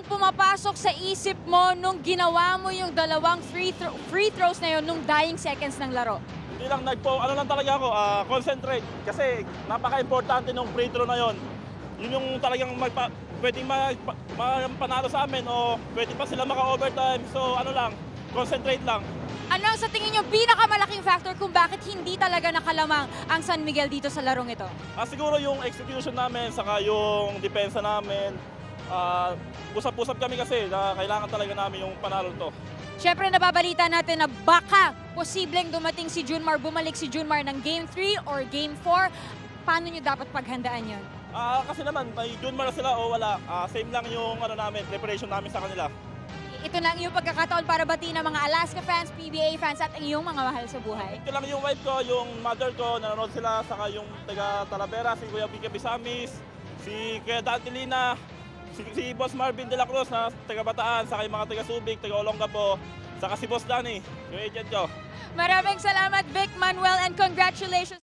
ang pumapasok sa isip mo nung ginawa mo yung dalawang free throws na yun nung dying seconds ng laro? Hindi lang ano lang talaga ako, concentrate. Kasi napaka-importante nung free throw na yon. Yun yung talagang pwedeng panalo sa amin o pwede pa sila maka-overtime. So ano lang, concentrate lang. Ano ang sa tingin nyo pinakamalaking factor kung bakit hindi talaga nakalamang ang San Miguel dito sa larong ito? Siguro yung execution namin, saka yung depensa namin. Usap-usap kami kasi na kailangan talaga namin yung panalo to. Siyempre nababalita natin na baka posibleng dumating si Junmar, bumalik si Junmar ng Game 3 or Game 4. Paano nyo dapat paghandaan yun? Kasi naman, may Junmar sila o wala. Same lang yung preparation namin sa kanila. Ito lang yung pagkakataon para batiin ng mga Alaska fans, PBA fans at ang iyong mga mahal sa buhay. Ito lang yung wife ko, yung mother ko, nanonood sila, saka yung taga Talavera, si Kuya Vicky Bisamis, si Kuya Dantilina, si Boss Marvin De La Cruz na taga Bataan, saka yung mga taga Subic, taga Olongapo, saka si Boss Danny, yung agent ko. Maraming salamat Vic Manuel and congratulations!